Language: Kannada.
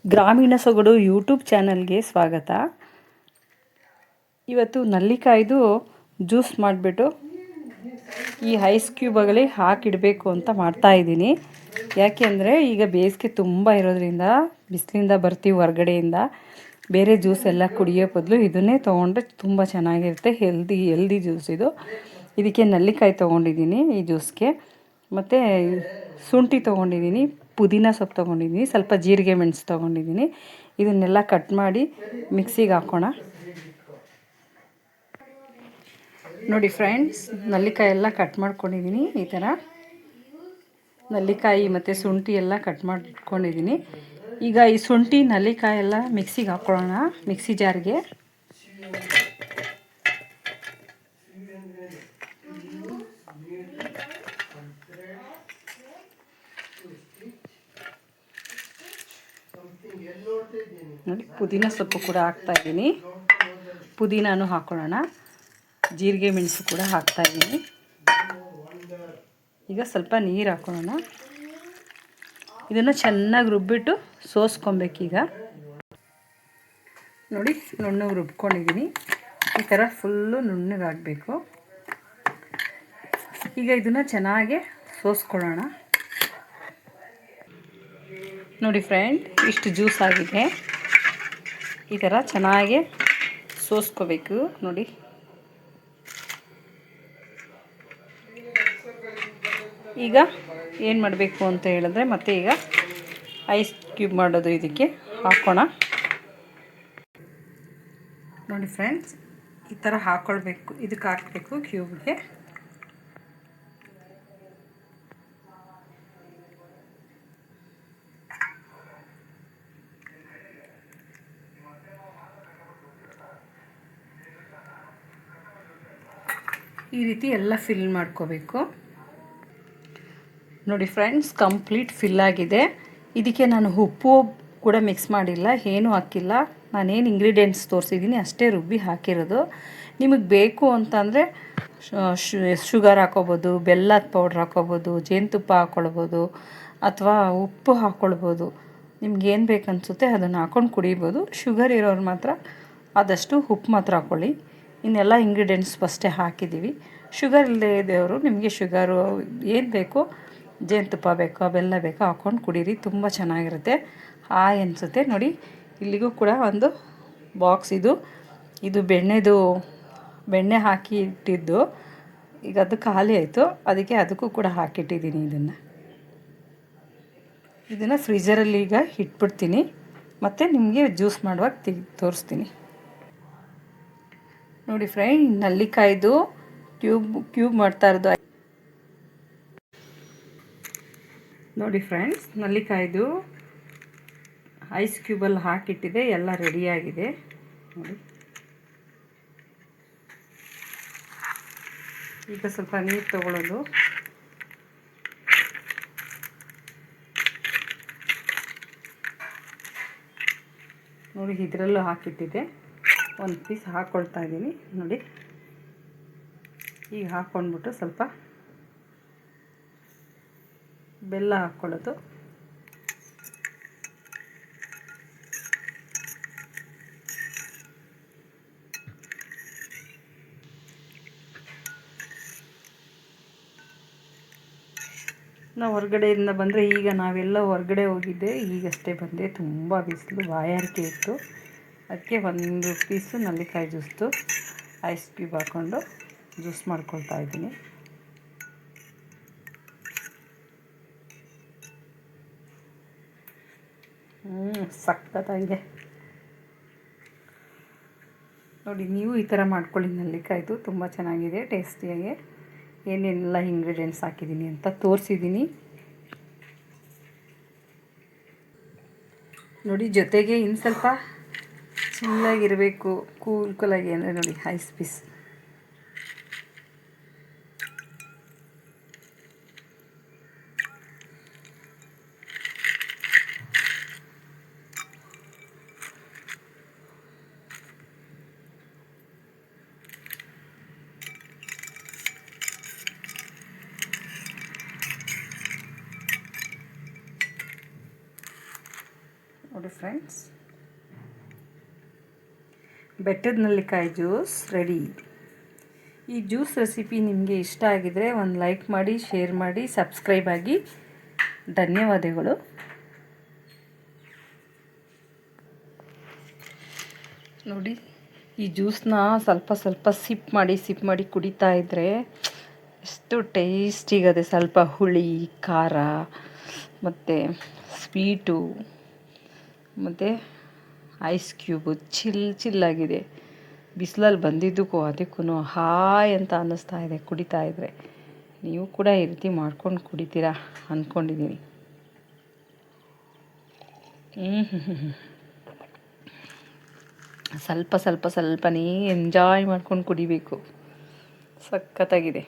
ಗ್ರಾಮೀಣ ಸೊಗಡು ಯೂಟ್ಯೂಬ್ ಚಾನಲ್ಗೆ ಸ್ವಾಗತ. ಇವತ್ತು ನಲ್ಲಿಕಾಯ್ದು ಜ್ಯೂಸ್ ಮಾಡಿಬಿಟ್ಟು ಈ ಐಸ್ ಕ್ಯೂಬಲ್ಲಿ ಹಾಕಿಡಬೇಕು ಅಂತ ಮಾಡ್ತಾಯಿದ್ದೀನಿ. ಯಾಕೆಂದರೆ ಈಗ ಬೇಸಿಗೆ ತುಂಬ ಇರೋದ್ರಿಂದ ಬಿಸಿಲಿಂದ ಬರ್ತೀವಿ ಹೊರ್ಗಡೆಯಿಂದ, ಬೇರೆ ಜ್ಯೂಸ್ ಎಲ್ಲ ಕುಡಿಯೋ ಬದಲು ಇದನ್ನೇ ತೊಗೊಂಡ್ರೆ ತುಂಬ ಚೆನ್ನಾಗಿರುತ್ತೆ. ಹೆಲ್ದಿ ಜ್ಯೂಸ್ ಇದು. ಇದಕ್ಕೆ ನಲ್ಲಿಕಾಯಿ ತೊಗೊಂಡಿದ್ದೀನಿ ಈ ಜ್ಯೂಸ್ಗೆ, ಮತ್ತು ಶುಂಠಿ ತೊಗೊಂಡಿದ್ದೀನಿ, ಪುದೀನ ಸೊಪ್ಪು ತೊಗೊಂಡಿದ್ದೀನಿ, ಸ್ವಲ್ಪ ಜೀರಿಗೆ ಮೆಣಸು ತೊಗೊಂಡಿದ್ದೀನಿ. ಇದನ್ನೆಲ್ಲ ಕಟ್ ಮಾಡಿ ಮಿಕ್ಸಿಗೆ ಹಾಕೋಣ. ನೋಡಿ ಫ್ರೆಂಡ್ಸ್, ನಲ್ಲಿಕಾಯಿ ಎಲ್ಲ ಕಟ್ ಮಾಡ್ಕೊಂಡಿದ್ದೀನಿ. ಈ ಥರ ನಲ್ಲಿಕಾಯಿ ಮತ್ತು ಶುಂಠಿ ಎಲ್ಲ ಕಟ್ ಮಾಡಿಟ್ಕೊಂಡಿದ್ದೀನಿ. ಈಗ ಈ ಶುಂಠಿ ನಲ್ಲಿಕಾಯಿ ಎಲ್ಲ ಮಿಕ್ಸಿಗೆ ಹಾಕ್ಕೊಳ್ಳೋಣ, ಮಿಕ್ಸಿ ಜಾರ್ಗೆ. ನೋಡಿ, ಪುದೀನ ಸೊಪ್ಪು ಕೂಡ ಹಾಕ್ತಾಯಿದ್ದೀನಿ, ಪುದೀನೂ ಹಾಕ್ಕೊಳ್ಳೋಣ, ಜೀರಿಗೆ ಮೆಣಸು ಕೂಡ ಹಾಕ್ತಾಯಿದ್ದೀನಿ. ಈಗ ಸ್ವಲ್ಪ ನೀರು ಹಾಕ್ಕೊಳ್ಳೋಣ. ಇದನ್ನು ಚೆನ್ನಾಗಿ ರುಬ್ಬಿಟ್ಟು ಸೋಸ್ಕೊಬೇಕೀಗ. ನೋಡಿ, ನುಣ್ಣಗೆ ರುಬ್ಕೊಂಡಿದ್ದೀನಿ. ಈ ಥರ ಫುಲ್ಲು ನುಣ್ಣಗಾಗಬೇಕು. ಈಗ ಇದನ್ನು ಚೆನ್ನಾಗಿ ಸೋಸ್ಕೊಳ್ಳೋಣ. ನೋಡಿ ಫ್ರೆಂಡ್, ಇಷ್ಟು ಜ್ಯೂಸ್ ಆಗಿದೆ. ಈ ಥರ ಚೆನ್ನಾಗಿ ಸೋಸ್ಕೋಬೇಕು. ನೋಡಿ, ಈಗ ಏನು ಮಾಡಬೇಕು ಅಂತ ಹೇಳಿದ್ರೆ, ಮತ್ತೆ ಈಗ ಐಸ್ ಕ್ಯೂಬ್ ಮಾಡೋದು ಇದಕ್ಕೆ ಹಾಕೋಣ. ನೋಡಿ ಫ್ರೆಂಡ್ಸ್, ಈ ಥರ ಹಾಕ್ಕೊಳ್ಬೇಕು, ಇದಕ್ಕೆ ಹಾಕಬೇಕು ಕ್ಯೂಬ್ಗೆ. ಈ ರೀತಿ ಎಲ್ಲ ಫಿಲ್ ಮಾಡ್ಕೋಬೇಕು. ನೋಡಿ ಫ್ರೆಂಡ್ಸ್, ಕಂಪ್ಲೀಟ್ ಫಿಲ್ ಆಗಿದೆ. ಇದಕ್ಕೆ ನಾನು ಉಪ್ಪು ಕೂಡ ಮಿಕ್ಸ್ ಮಾಡಿಲ್ಲ, ಏನೂ ಹಾಕಿಲ್ಲ. ನಾನೇನು ಇಂಗ್ರೀಡಿಯೆಂಟ್ಸ್ ತೋರಿಸಿದ್ದೀನಿ ಅಷ್ಟೇ ರುಬ್ಬಿ ಹಾಕಿರೋದು. ನಿಮಗೆ ಬೇಕು ಅಂತಂದರೆ ಶುಗರ್ ಹಾಕ್ಕೊಬೋದು, ಬೆಲ್ಲದ ಪೌಡ್ರ್ ಹಾಕ್ಕೊಬೋದು, ಜೇನುತುಪ್ಪ ಹಾಕ್ಕೊಳ್ಬೋದು, ಅಥವಾ ಉಪ್ಪು ಹಾಕ್ಕೊಳ್ಬೋದು. ನಿಮ್ಗೇನು ಬೇಕು ಅನಿಸುತ್ತೆ ಅದನ್ನು ಹಾಕ್ಕೊಂಡು ಕುಡಿಬೋದು. ಶುಗರ್ ಇರೋರು ಮಾತ್ರ ಆದಷ್ಟು ಉಪ್ಪು ಮಾತ್ರ ಹಾಕ್ಕೊಳ್ಳಿ. ಇನ್ನೆಲ್ಲ ಇಂಗ್ರೀಡಿಯೆಂಟ್ಸ್ ಫಸ್ಟೇ ಹಾಕಿದ್ದೀವಿ. ಶುಗರ್ ಇಲ್ಲದೇ ಇದ್ದವರು ನಿಮಗೆ ಶುಗರು ಏನು ಬೇಕೋ, ಜೇನುತುಪ್ಪ ಬೇಕೋ, ಬೆಲ್ಲ ಬೇಕೋ ಹಾಕ್ಕೊಂಡು ಕುಡೀರಿ, ತುಂಬ ಚೆನ್ನಾಗಿರುತ್ತೆ. ಅನಿಸುತ್ತೆ. ನೋಡಿ, ಇಲ್ಲಿಗೂ ಕೂಡ ಒಂದು ಬಾಕ್ಸ್ ಇದು ಬೆಣ್ಣೆ ಹಾಕಿ ಇಟ್ಟಿದ್ದು. ಈಗ ಅದು ಖಾಲಿ ಆಯಿತು, ಅದಕ್ಕೂ ಕೂಡ ಹಾಕಿಟ್ಟಿದ್ದೀನಿ. ಇದನ್ನು ಫ್ರೀಜರಲ್ಲಿ ಈಗ ಇಟ್ಬಿಡ್ತೀನಿ, ಮತ್ತು ನಿಮಗೆ ಜ್ಯೂಸ್ ಮಾಡುವಾಗ ತೋರಿಸ್ತೀನಿ. ನೋಡಿ ಫ್ರೆಂಡ್, ನಲ್ಲಿಕಾಯ್ದು ಕ್ಯೂಬ್ ಮಾಡ್ತಾ ಇರೋದು. ನೋಡಿ ಫ್ರೆಂಡ್ಸ್, ನಲ್ಲಿಕಾಯ್ದು ಐಸ್ ಕ್ಯೂಬಲ್ಲಿ ಹಾಕಿಟ್ಟಿದೆ, ಎಲ್ಲ ರೆಡಿಯಾಗಿದೆ. ನೋಡಿ, ಈಗ ಸ್ವಲ್ಪ ನೀರು ತಗೊಳ್ಳೋದು. ನೋಡಿ, ಇದರಲ್ಲೂ ಹಾಕಿಟ್ಟಿದೆ. ಒಂದು ಪೀಸ್ ಹಾಕ್ಕೊಳ್ತಾ ಇದ್ದೀನಿ. ನೋಡಿ, ಈಗ ಹಾಕ್ಕೊಂಡ್ಬಿಟ್ಟು ಸ್ವಲ್ಪ ಬೆಲ್ಲ ಹಾಕ್ಕೊಳ್ಳೋದು. ನಾವು ಹೊರಗಡೆಯಿಂದ ಬಂದರೆ, ಈಗ ನಾವೆಲ್ಲ ಹೊರಗಡೆ ಹೋಗಿದ್ದೆ, ಈಗಷ್ಟೇ ಬಂದೆ. ತುಂಬ ಬಿಸಿಲು, ಬಾಯಾರಿಕೆ ಇತ್ತು. ಅದಕ್ಕೆ ಒಂದು ಪೀಸು ನಲ್ಲಿಕಾಯಿ ಜ್ಯೂಸ್ದು ಐಸ್ ಕ್ಯೂಬ್ ಹಾಕ್ಕೊಂಡು ಜ್ಯೂಸ್ ಮಾಡ್ಕೊಳ್ತಾ ಇದ್ದೀನಿ. ಸಖತ್ತಾಗಿದೆ. ನೋಡಿ, ನೀವು ಈ ಥರ ಮಾಡ್ಕೊಳ್ಳಿ. ನಲ್ಲಿಕಾಯ್ದು ತುಂಬ ಚೆನ್ನಾಗಿದೆ, ಟೇಸ್ಟಿಯಾಗಿ. ಏನೆಲ್ಲ ಇಂಗ್ರೀಡಿಯೆಂಟ್ಸ್ ಹಾಕಿದ್ದೀನಿ ಅಂತ ತೋರಿಸಿದ್ದೀನಿ. ನೋಡಿ, ಜೊತೆಗೆ ಇನ್ನು ಸ್ವಲ್ಪ ಚಿಲ್ಲಾಗಿರಬೇಕು, ಕೂಲಾಗಿ ಅಂದರೆ ನೋಡಿ ಐಸ್ ಪೀಸ್. ನೋಡಿ ಫ್ರೆಂಡ್ಸ್, ಬೆಟ್ಟದ ನೆಲ್ಲಿಕಾಯಿ ಜ್ಯೂಸ್ ರೆಡಿ. ಈ ಜ್ಯೂಸ್ ರೆಸಿಪಿ ನಿಮಗೆ ಇಷ್ಟ ಆಗಿದರೆ ಒಂದು ಲೈಕ್ ಮಾಡಿ, ಶೇರ್ ಮಾಡಿ, ಸಬ್ಸ್ಕ್ರೈಬ್ ಆಗಿ. ಧನ್ಯವಾದಗಳು. ನೋಡಿ, ಈ ಜ್ಯೂಸನ್ನ ಸ್ವಲ್ಪ ಸ್ವಲ್ಪ ಸಿಪ್ ಮಾಡಿ ಕುಡಿತಾ ಇದ್ದರೆ ಎಷ್ಟು ಟೇಸ್ಟಿಗದೆ. ಸ್ವಲ್ಪ ಹುಳಿ, ಖಾರ ಮತ್ತು ಸ್ವೀಟು ಮತ್ತು ಐಸ್ ಕ್ಯೂಬು ಚಿಲ್ಲಾಗಿದೆ. ಬಿಸಿಲಲ್ಲಿ ಬಂದಿದ್ದಕ್ಕೂ ಅದಕ್ಕೂ ಹಾಯ್ ಅಂತ ಅನ್ನಿಸ್ತಾ ಇದೆ ಕುಡಿತಾ ಇದ್ದರೆ. ನೀವು ಕೂಡ ಈ ರೀತಿ ಮಾಡ್ಕೊಂಡು ಕುಡಿತೀರಾ ಅಂದ್ಕೊಂಡಿದ್ದೀನಿ. ಸ್ವಲ್ಪನೇ ಎಂಜಾಯ್ ಮಾಡ್ಕೊಂಡು ಕುಡಿಬೇಕು. ಸಖತ್ತಾಗಿದೆ.